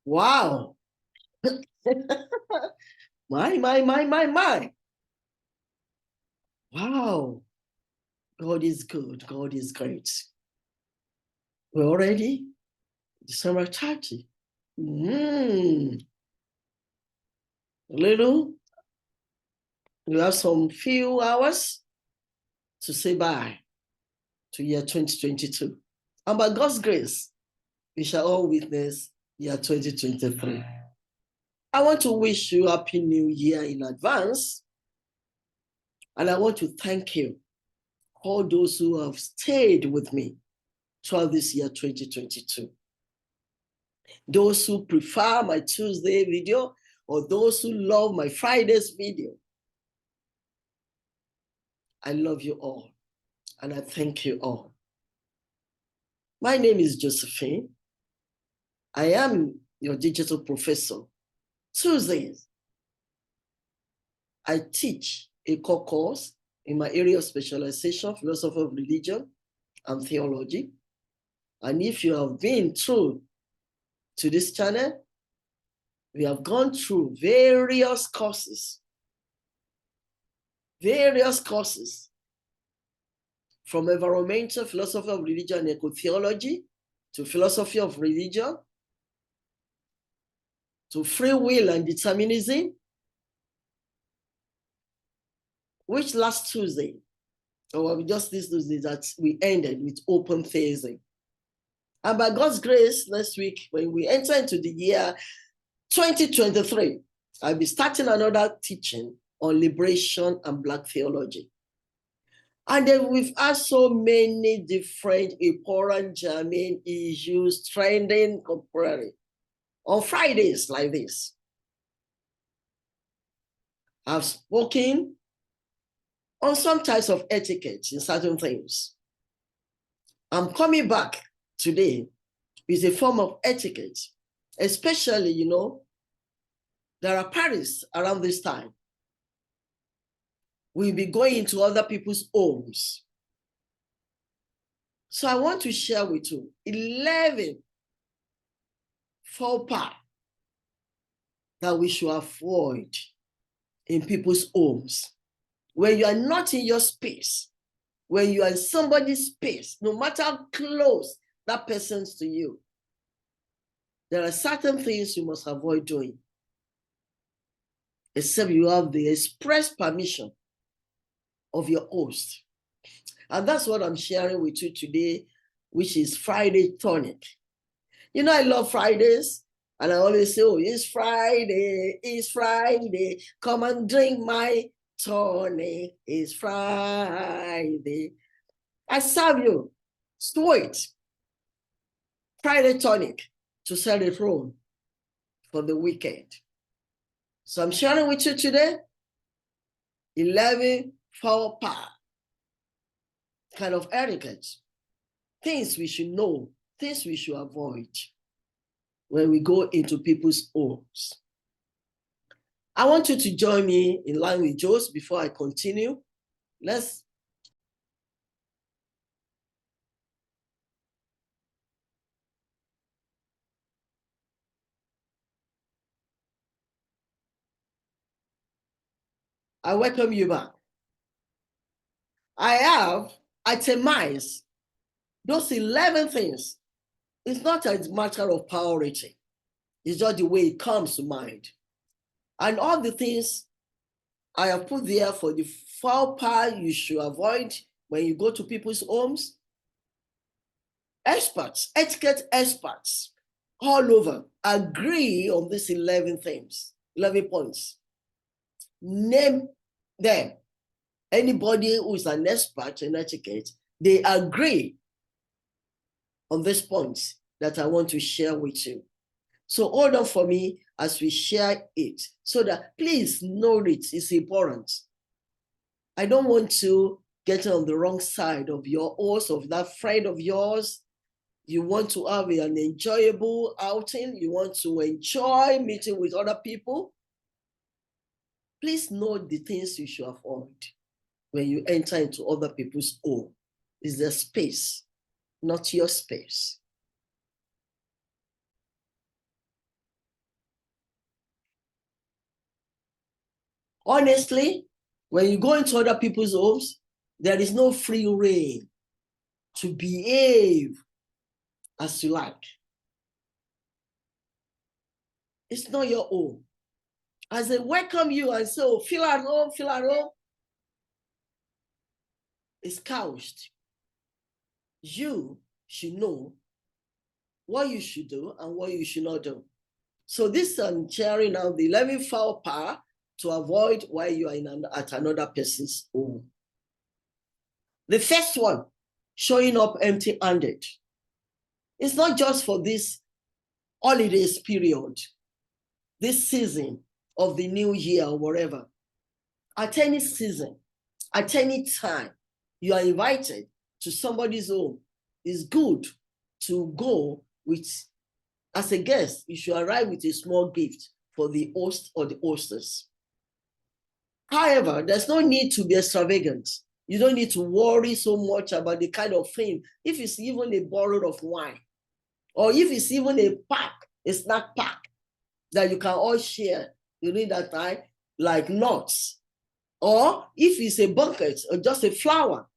Wow. My. Wow. God is good. God is great. We're already December 30. Little, we have some few hours to say bye to year 2022. And by God's grace, we shall all witness year 2023. I want to wish you Happy New Year in advance. And I want to thank you, all those who have stayed with me throughout this year 2022. Those who prefer my Tuesday video or those who love my Friday's video. I love you all and I thank you all. My name is Josephine. I am your digital professor. Tuesdays, I teach a core course in my area of specialization, philosophy of religion and theology. And if you have been through to this channel, we have gone through various courses from environmental philosophy of religion and eco-theology to philosophy of religion to free will and determinism, which last Tuesday, or just this Tuesday, that we ended with open theism. And by God's grace, next week, when we enter into the year 2023, I'll be starting another teaching on liberation and Black theology. And then we've had so many different important germane issues trending contemporary on Fridays like this. I've spoken on some types of etiquette in certain things. I'm coming back today with a form of etiquette, especially, there are parties around this time. We'll be going into other people's homes. So I want to share with you 11 faux pas that we should avoid in people's homes. When you are not in your space, when you are in somebody's space, no matter how close that person's to you, there are certain things you must avoid doing, except you have the express permission of your host. And that's what I'm sharing with you today, which is Friday tonic. I love Fridays, and I always say, it's Friday, come and drink my tonic, it's Friday. I serve you sweet Friday tonic to set the throne for the weekend. So I'm sharing with you today 11 faux pas kind of etiquette, things we should know, things we should avoid when we go into people's homes. I want you to join me in line with Jose before I continue. I welcome you back. I have itemized those 11 things. It's not a matter of priority. It's just the way it comes to mind. And all the things I have put there for the faux pas you should avoid when you go to people's homes. Experts, etiquette experts all over agree on these 11 things, 11 points. Name them. Anybody who is an expert in etiquette, they agree on these points that I want to share with you. So hold on for me as we share it, so that please know it's important. I don't want to get on the wrong side of your horse, of that friend of yours. You want to have an enjoyable outing. You want to enjoy meeting with other people. Please know the things you should avoid when you enter into other people's home. It's their space, not your space. Honestly, when you go into other people's homes, there is no free reign to behave as you like. It's not your own. As they welcome you and say, oh, feel at home, it's couched. You should know what you should do and what you should not do. So this I'm sharing now the 11 faux pas to avoid while you are at another person's home. The first one, showing up empty-handed. It's not just for this holidays period, this season of the new year or whatever. At any season, at any time, you are invited to somebody's home. It's good to go with, as a guest, you should arrive with a small gift for the host or the hostess. However, there's no need to be extravagant. You don't need to worry so much about the kind of thing. If it's even a bottle of wine, or if it's even a pack, a snack pack that you can all share during that time, like nuts. Or if it's a bucket or just a flower,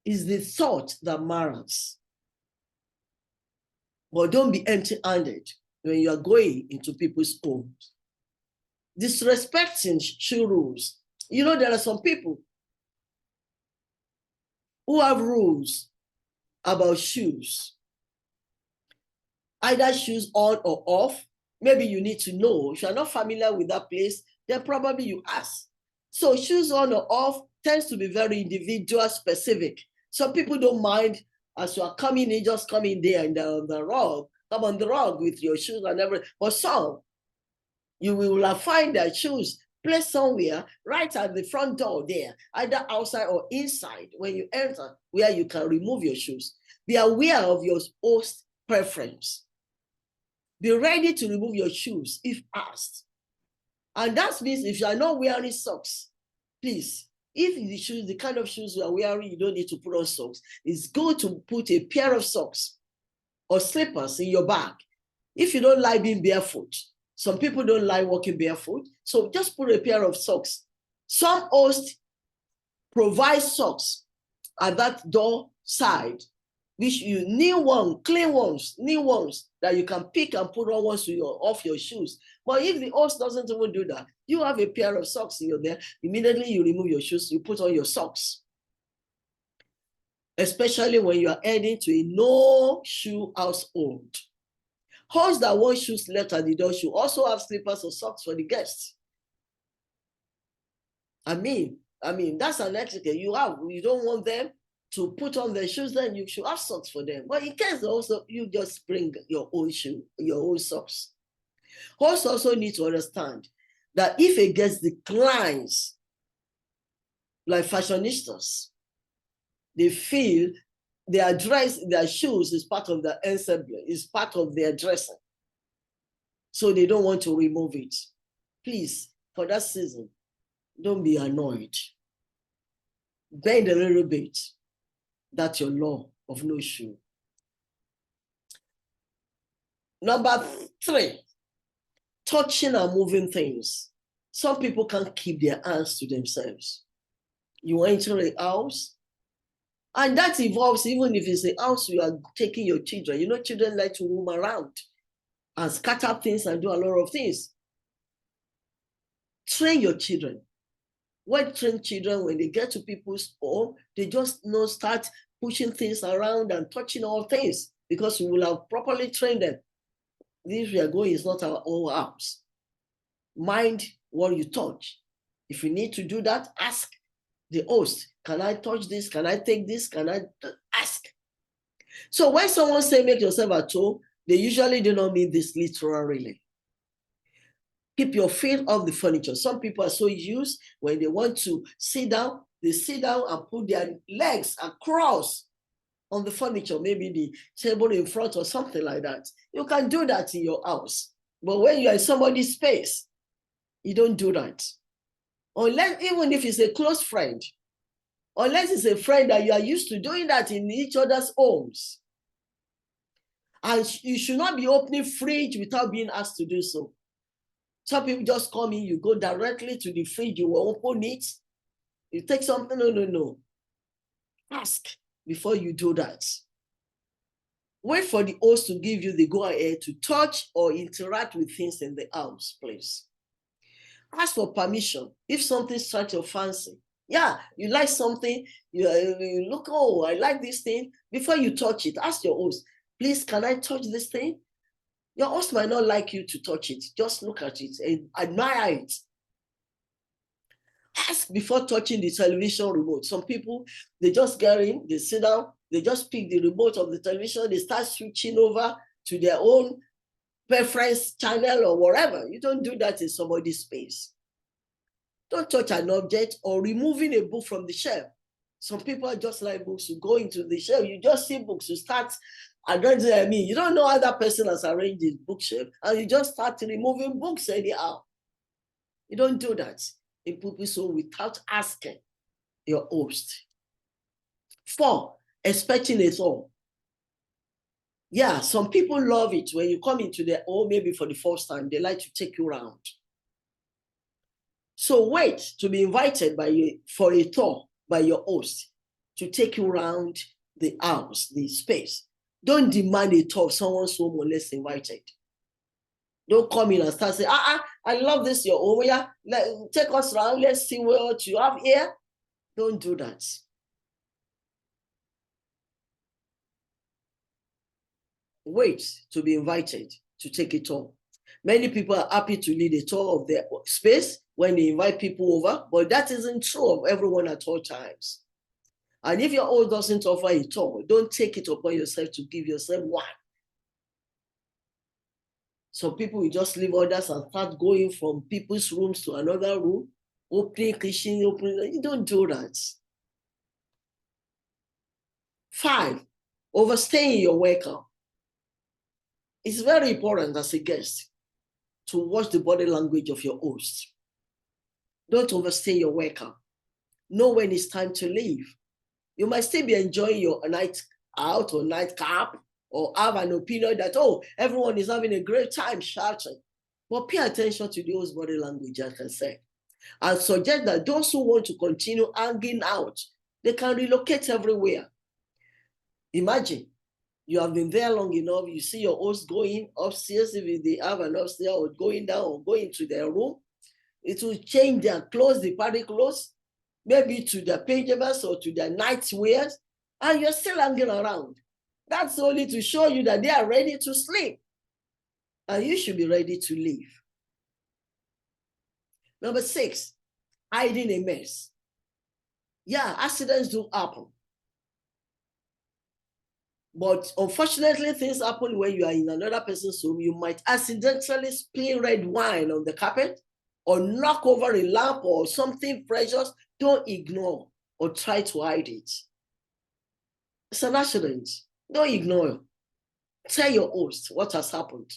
it's the thought that matters. But don't be empty-handed when you are going into people's homes. Disrespecting shoe rules. You know, there are some people who have rules about shoes. Either shoes on or off. Maybe you need to know. If you're not familiar with that place, then probably you ask. So shoes on or off tends to be very individual specific. Some people don't mind as you are coming in, just come in there and the rug, come on the rug with your shoes and everything. But some, you will find their shoes placed somewhere right at the front door there, either outside or inside when you enter, where you can remove your shoes. Be aware of your host preference. Be ready to remove your shoes if asked. And that means if you are not wearing socks, please, if the shoes, the kind of shoes you are wearing, you don't need to put on socks. It's good to put a pair of socks or slippers in your bag. If you don't like being barefoot, some people don't like walking barefoot, so just put a pair of socks. Some hosts provide socks at that door side, which you new one, clean ones, new ones that you can pick and put on once you're off your shoes. But if the host doesn't even do that, you have a pair of socks in your there, immediately you remove your shoes, you put on your socks. Especially when you are heading to a no-shoe household. Hosts that want shoes left at the door should also have slippers or socks for the guests. I mean, that's an etiquette. You don't want them to put on their shoes, then you should have socks for them. But in case also, you just bring your own shoe, your own socks. Hosts also need to understand that if a guest declines, like fashionistas, they feel their dress, their shoes is part of their ensemble, is part of their dressing. So they don't want to remove it. Please, for that season, don't be annoyed. Bend a little bit. That's your law of no shoe. Number 3, touching and moving things. Some people can't keep their hands to themselves. You enter a house, and that involves, even if it's a house you are taking your children. You know, children like to roam around and scatter things and do a lot of things. Train your children. Well-trained children, when they get to people's home, they just start pushing things around and touching all things because we will have properly trained them. This we are going is not our own house. Mind what you touch. If you need to do that, ask the host, can I touch this? Can I take this? Can I ask? So when someone say make yourself at home, they usually do not mean this literally. Keep your feet off the furniture. Some people are so used when they want to sit down, they sit down and put their legs across on the furniture, maybe the table in front or something like that. You can do that in your house. But when you are in somebody's space, you don't do that. Unless, even if it's a close friend, unless it's a friend that you are used to doing that in each other's homes. And you should not be opening fridge without being asked to do so. Some people just come in, you go directly to the fridge, you will open it, you take something. No. Ask before you do that. Wait for the host to give you the go-ahead to touch or interact with things in the house, please. Ask for permission if something strikes your fancy. Yeah, you like something, you look, oh, I like this thing. Before you touch it, ask your host, please, can I touch this thing? Your host might not like you to touch it. Just look at it and admire it. Ask before touching the television remote. Some people, they just get in, they sit down, they just pick the remote of the television, they start switching over to their own preference channel or whatever. You don't do that in somebody's space. Don't touch an object or removing a book from the shelf. Some people are just like books. You go into the shelf, you just see books, you start arranging. I mean, you don't know how that person has arranged his bookshelf, and you just start removing books anyhow. You don't do that in people's home without asking your host. 4, expecting it all. Yeah, some people love it when you come into their home, maybe for the first time, they like to take you around. So wait to be invited for a tour by your host to take you around the house, the space. Don't demand a tour of someone's home unless invited. Don't come in and start saying, I love this, your home. Yeah, take us around. Let's see what you have here. Don't do that. Wait to be invited to take a tour. Many people are happy to lead a tour of their space when they invite people over, but that isn't true of everyone at all times. And if your host doesn't offer a tour, don't take it upon yourself to give yourself one. Some people will just leave others and start going from people's rooms to another room, opening kitchen, opening. You don't do that. 5, overstaying your welcome. It's very important as a guest to watch the body language of your host. Don't overstay your welcome. Know when it's time to leave. You might still be enjoying your night out or nightcap, or have an opinion that, oh, everyone is having a great time shouting. But pay attention to the host body language, as I said. And suggest that those who want to continue hanging out, they can relocate everywhere. Imagine you have been there long enough, you see your host going upstairs, if they have an upstairs, or going down or going to their room. It will change their clothes, the party clothes, maybe to their pajamas or to their night wears, and you're still hanging around. That's only to show you that they are ready to sleep. And you should be ready to leave. Number 6, hiding a mess. Yeah, accidents do happen. But unfortunately, things happen when you are in another person's home. You might accidentally spill red wine on the carpet or knock over a lamp or something precious. Don't ignore or try to hide it. It's an accident. Don't ignore it. Tell your host what has happened.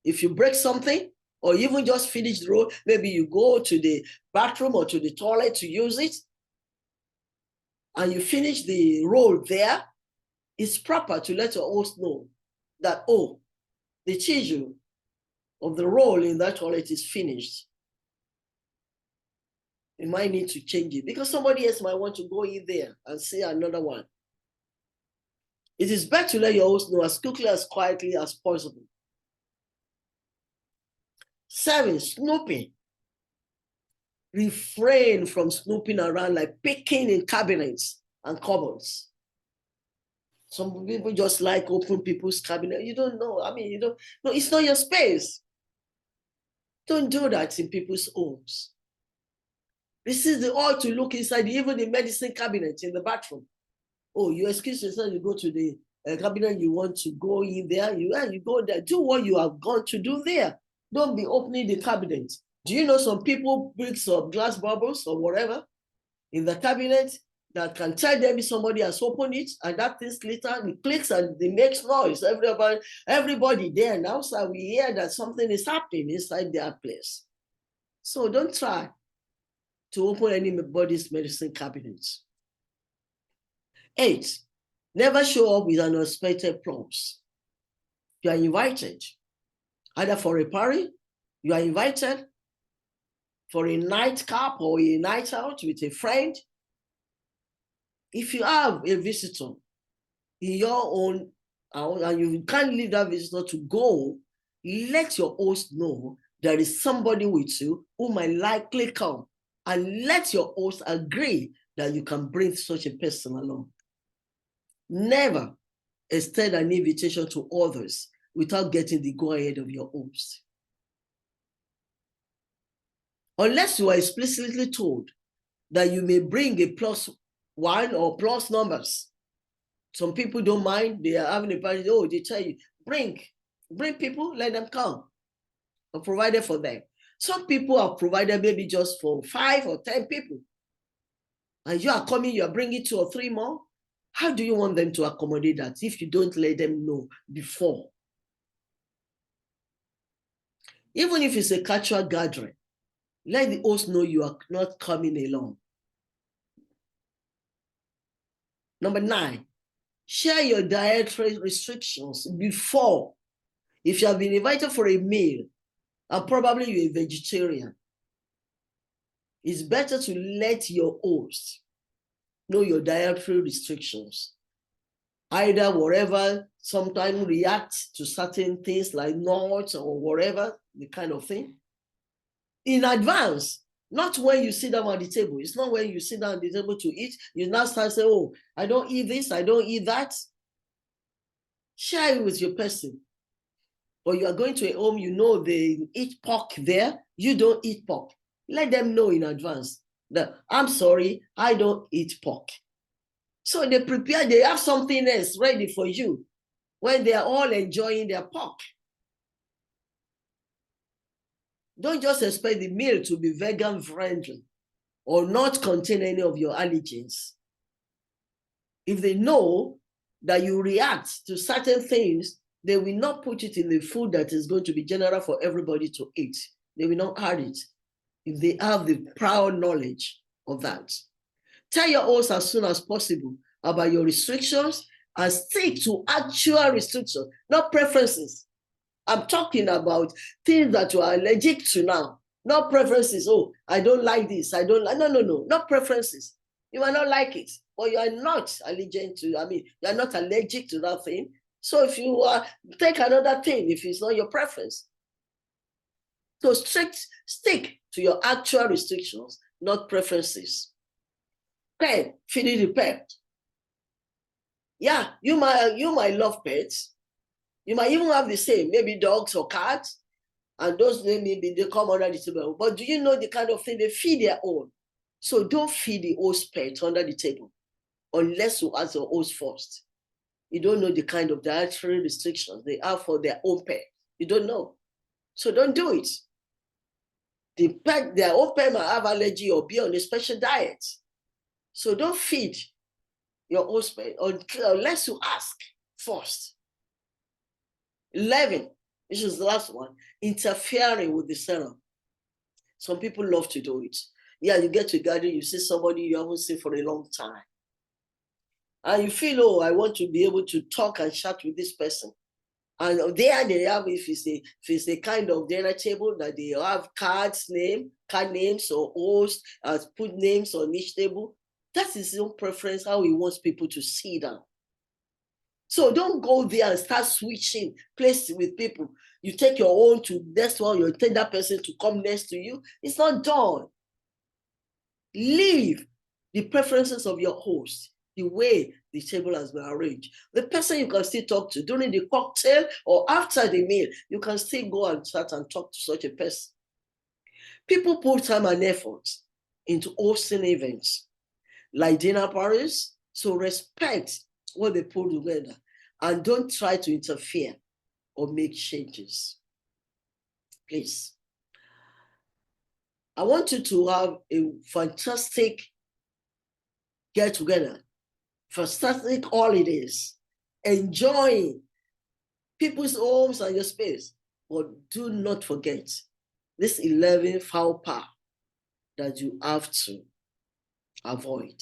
If you break something or even just finish the roll, maybe you go to the bathroom or to the toilet to use it, and you finish the roll there, it's proper to let your host know that, oh, the tissue of the roll in that toilet is finished. You might need to change it because somebody else might want to go in there and see another one. It is better to let your host know as quickly, as quietly as possible. 7, snooping. Refrain from snooping around, like picking in cabinets and cupboards. Some people just like open people's cabinet. You don't know. I mean, you don't. No, it's not your space. Don't do that in people's homes. This is the all to look inside, even the medicine cabinet in the bathroom. Oh, you excuse yourself, you go to the cabinet, you want to go in there, you go there. Do what you have gone to do there. Don't be opening the cabinet. Do you know some people bring some glass bubbles or whatever in the cabinet that can tell them if somebody has opened it, and that thing later it clicks and it makes noise. Everybody there and outside, we hear that something is happening inside their place. So don't try to open anybody's medicine cabinets. 8, never show up with unexpected prompts. You are invited either for a party You are invited for a nightcap or a night out with a friend. If you have a visitor in your own house and you can't leave that visitor to go, let your host know there is somebody with you who might likely come, and let your host agree that you can bring such a person along. Never extend an invitation to others without getting the go-ahead of your host. Unless you are explicitly told that you may bring a +1 or plus numbers. Some people don't mind. They are having a party. Oh, they tell you, bring people, let them come. Or provided for them. Some people are provided maybe just for 5 or 10 people. And you are coming, you are bringing 2 or 3 more. How do you want them to accommodate that if you don't let them know before? Even if it's a casual gathering, let the host know you are not coming along. Number 9, share your dietary restrictions before. If you have been invited for a meal and probably you're a vegetarian, it's better to let your host know your dietary restrictions. Either whatever, sometimes react to certain things like nuts or whatever, the kind of thing, in advance. Not when you sit down at the table. It's not when you sit down at the table to eat, you now start saying, oh, I don't eat this, I don't eat that. Share it with your person. Or you are going to a home, you know they eat pork there, you don't eat pork. Let them know in advance that, I'm sorry, I don't eat pork. So they prepare, they have something else ready for you when they are all enjoying their pork. Don't just expect the meal to be vegan friendly or not contain any of your allergens. If they know that you react to certain things, they will not put it in the food that is going to be general for everybody to eat. They will not add it if they have the prior knowledge of that. Tell your host as soon as possible about your restrictions and stick to actual restrictions, not preferences. I'm talking about things that you are allergic to now, not preferences. Oh, I don't like this. I don't like, no, not preferences. You might not like it, but you are not allergic to, you are not allergic to that thing. So if you take another thing, if it's not your preference. So stick to your actual restrictions, not preferences. Pet, feeding the pet. Yeah, you might love pets. You might even have the same, maybe dogs or cats, and those maybe they come under the table. But do you know the kind of thing they feed their own? So don't feed the host pet under the table unless you ask your host first. You don't know the kind of dietary restrictions they have for their own pet. You don't know. So don't do it. Their own pet might have allergy or be on a special diet. So don't feed your host pet unless you ask first. 11, which is the last one, interfering with the setup. Some people love to do it. Yeah, you get to a gathering, you see somebody you haven't seen for a long time. And you feel, oh, I want to be able to talk and chat with this person. And they have, if it's a kind of dinner table that they have card names or host, put names on each table. That's his own preference, how he wants people to sit down. So don't go there and start switching places with people. You take your own to next one, you take that person to come next to you. It's not done. Leave the preferences of your host, the way the table has been arranged. The person you can still talk to during the cocktail or after the meal, you can still go and chat and talk to such a person. People put time and effort into hosting events like dinner parties, so respect what they put together and don't try to interfere or make changes. Please. I want you to have a fantastic get-together, fantastic holidays, enjoying people's homes and your space. But do not forget this 11 faux pas that you have to avoid.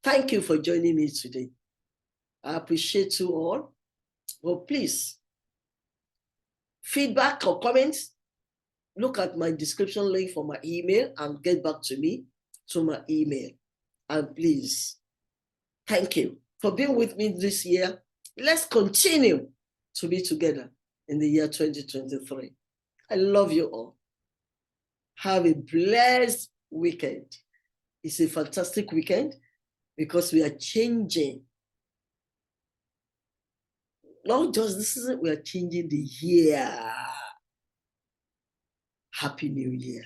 Thank you for joining me today. I appreciate you all. Well, please, feedback or comments, look at my description link for my email and get back to me to my email. And please, thank you for being with me this year. Let's continue to be together in the year 2023. I love you all. Have a blessed weekend. It's a fantastic weekend because we are changing. Not just this season, we are changing the year. Happy New Year.